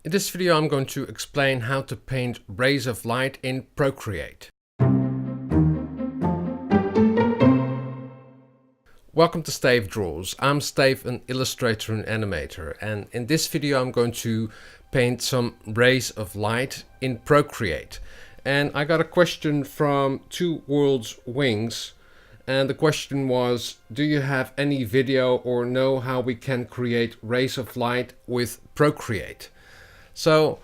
In this video I'm going to explain how to paint rays of light in Procreate. Welcome to Stayf Draws. I'm Stayf, an illustrator and animator, and in this video I'm going to paint some rays of light in Procreate. And I got a question from Two Worlds Wings, and the question was, do you have any video or know how we can create rays of light with Procreate? So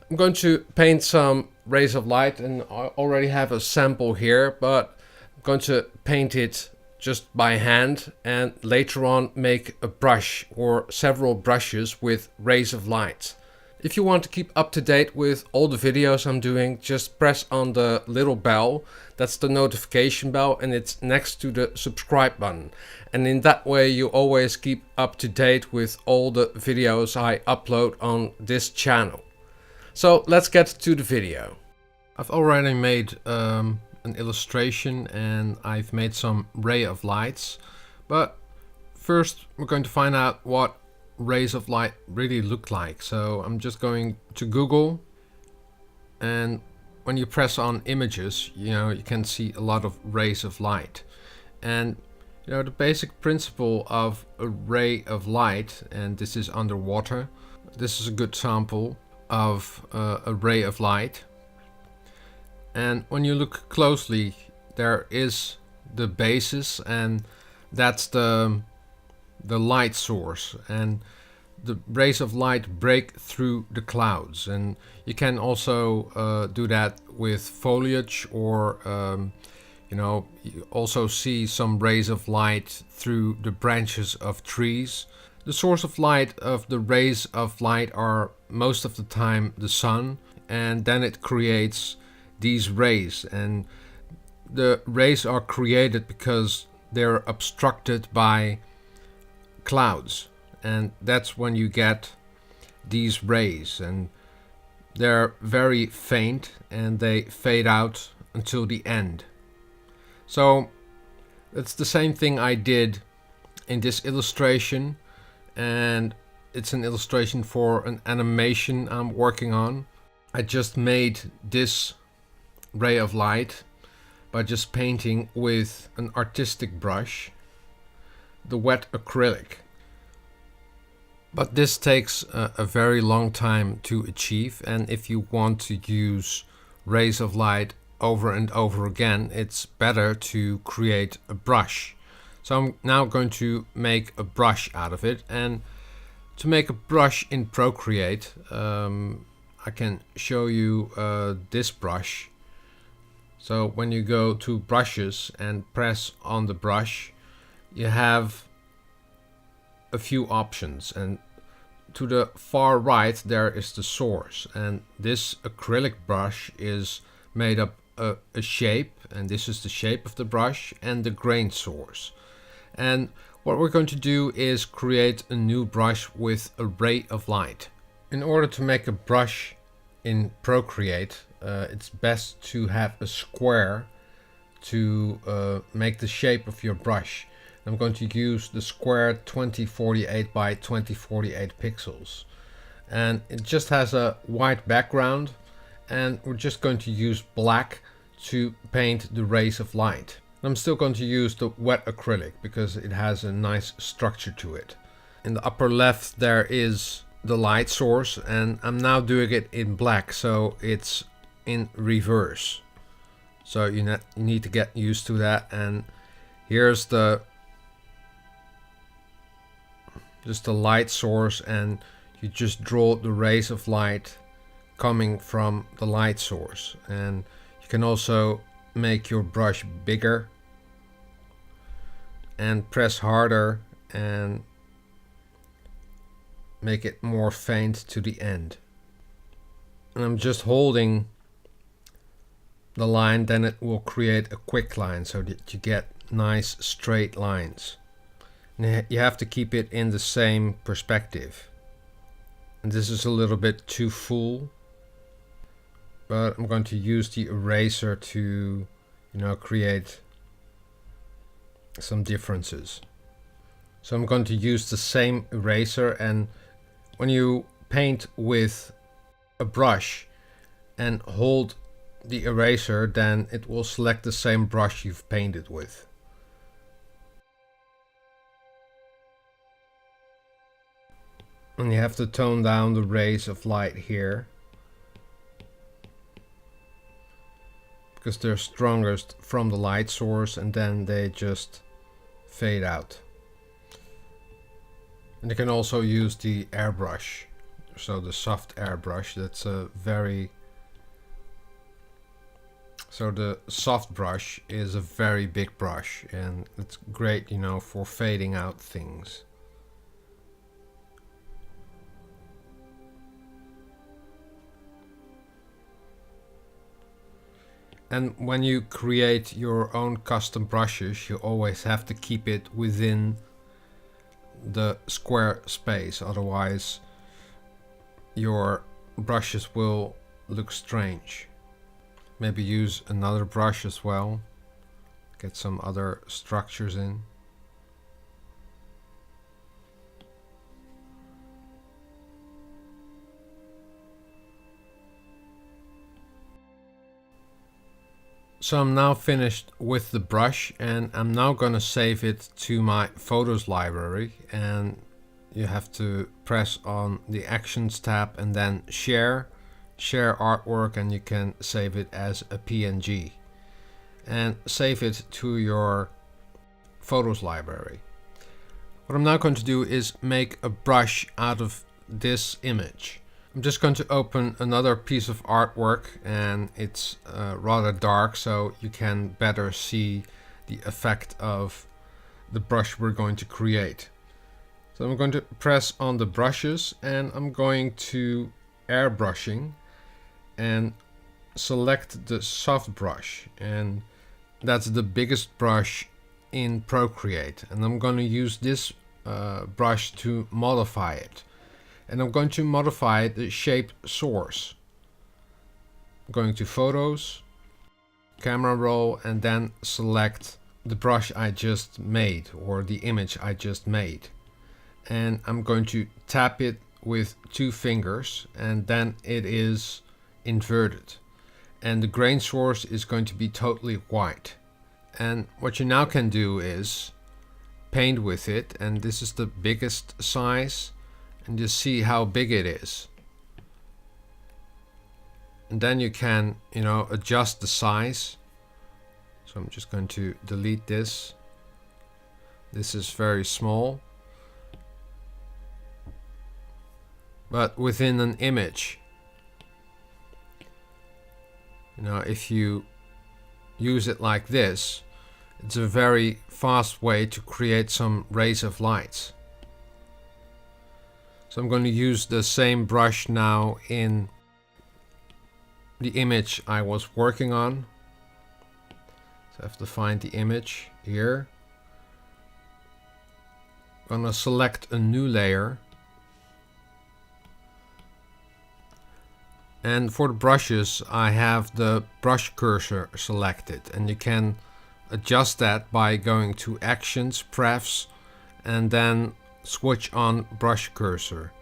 I'm going to paint some rays of light, and I already have a sample here, but I'm going to paint it just by hand and later on make a brush or several brushes with rays of light. If you want to keep up to date with all the videos I'm doing, just press on the little bell. That's the notification bell, and it's next to the subscribe button. And in that way you always keep up to date with all the videos I upload on this channel. So let's get to the video. I've already made an illustration and I've made some ray of lights. But first we're going to find out what rays of light really look like. So I'm just going to Google, and when you press on images, you can see a lot of rays of light. And the basic principle of a ray of light, and this is underwater, this is a good sample of a ray of light. And when you look closely, there is the basis, and that's the light source, and the rays of light break through the clouds. And you can also do that with foliage, or you also see some rays of light through the branches of trees. The source of light of the rays of light are most of the time the sun, and then it creates these rays. And the rays are created because they're obstructed by clouds, and that's when you get these rays. And they're very faint and they fade out until the end. So that's the same thing I did in this illustration, and it's an illustration for an animation I'm working on. I just made this ray of light by just painting with an artistic brush, the wet acrylic. But this takes a very long time to achieve, and if you want to use rays of light over and over again, it's better to create a brush. So I'm now going to make a brush out of it. And to make a brush in Procreate, I can show you this brush. So when you go to brushes and press on the brush, you have a few options, and to the far right there is the source. And this acrylic brush is made up a shape, and this is the shape of the brush, and the grain source. And what we're going to do is create a new brush with a ray of light. In order to make a brush in Procreate, it's best to have a square to make the shape of your brush. I'm going to use the square 2048 by 2048 pixels, and it just has a white background, and we're just going to use black to paint the rays of light. I'm still going to use the wet acrylic because it has a nice structure to it. In the upper left there is the light source, and I'm now doing it in black, so it's in reverse. So you need to get used to that. And here's just the light source, and you just draw the rays of light coming from the light source. And you can also make your brush bigger and press harder and make it more faint to the end. And I'm just holding the line, then it will create a quick line so that you get nice straight lines. And you have to keep it in the same perspective. And this is a little bit too full, but I'm going to use the eraser to create some differences. So I'm going to use the same eraser, and when you paint with a brush and hold the eraser, then it will select the same brush you've painted with. And you have to tone down the rays of light here, because they're strongest from the light source, and then they just fade out. And you can also use the airbrush, so the soft airbrush. That's a very... So the soft brush is a very big brush, and it's great, you know, for fading out things. And when you create your own custom brushes, you always have to keep it within the square space, otherwise your brushes will look strange. Maybe use another brush as well, get some other structures in. So I'm now finished with the brush, and I'm now going to save it to my photos library, and you have to press on the actions tab and then share artwork, and you can save it as a PNG and save it to your photos library. What I'm now going to do is make a brush out of this image. I'm just going to open another piece of artwork, and it's rather dark, so you can better see the effect of the brush we're going to create. So I'm going to press on the brushes, and I'm going to airbrushing and select the soft brush, and that's the biggest brush in Procreate, and I'm going to use this brush to modify it. And I'm going to modify the shape source. I'm going to Photos, Camera Roll, and then select the brush I just made, or the image I just made. And I'm going to tap it with 2 fingers, and then it is inverted. And the grain source is going to be totally white. And what you now can do is paint with it, and this is the biggest size. And just see how big it is. And then you can, you know, adjust the size. So I'm just going to delete this. This is very small. But within an image, you know, if you use it like this, it's a very fast way to create some rays of light. So I'm going to use the same brush now in the image I was working on. So I have to find the image here. I'm going to select a new layer. And for the brushes, I have the brush cursor selected, and you can adjust that by going to Actions, Prefs, and then switch on brush cursor,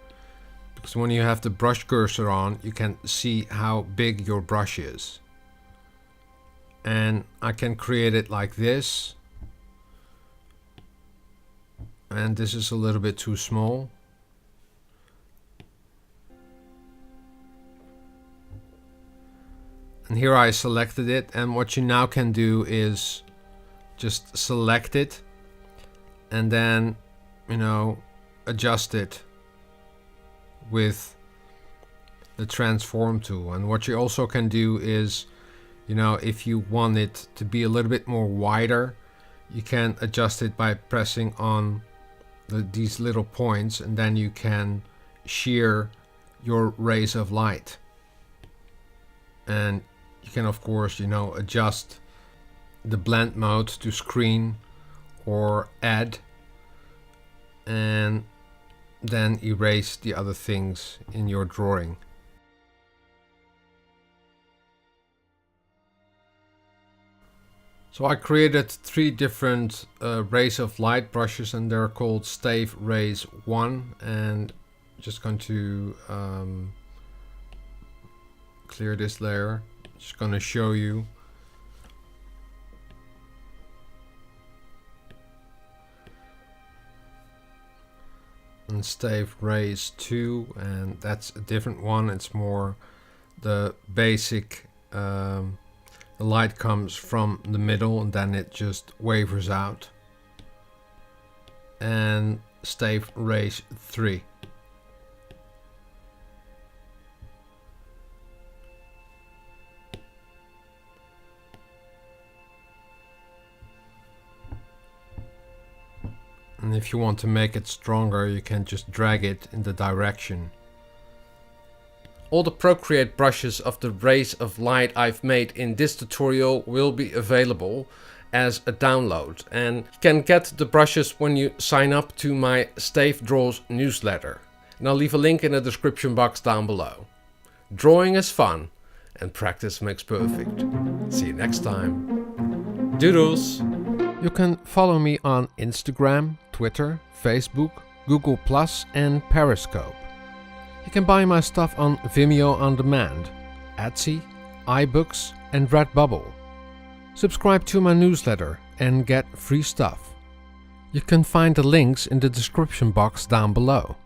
because when you have the brush cursor on, you can see how big your brush is. And I can create it like this, and this is a little bit too small. And here I selected it, and what you now can do is just select it and then, you know, adjust it with the transform tool. And what you also can do is, you know, if you want it to be a little bit more wider, you can adjust it by pressing on these little points, and then you can shear your rays of light. And you can, of course, you know, adjust the blend mode to screen or add, and then erase the other things in your drawing. So I created 3 different rays of light brushes, and they're called Stayf Rays 1, and Just going to clear this layer. Just going to show you. And Stayf Raise 2, and that's a different one. It's more the basic. The light comes from the middle and then it just wavers out. And Stayf Raise 3. And if you want to make it stronger, you can just drag it in the direction. All the Procreate brushes of the rays of light I've made in this tutorial will be available as a download. And you can get the brushes when you sign up to my Stayf Draws newsletter. And I'll leave a link in the description box down below. Drawing is fun and practice makes perfect. See you next time. Doodles! You can follow me on Instagram, Twitter, Facebook, Google+, and Periscope. You can buy my stuff on Vimeo on demand, Etsy, iBooks, and Redbubble. Subscribe to my newsletter and get free stuff. You can find the links in the description box down below.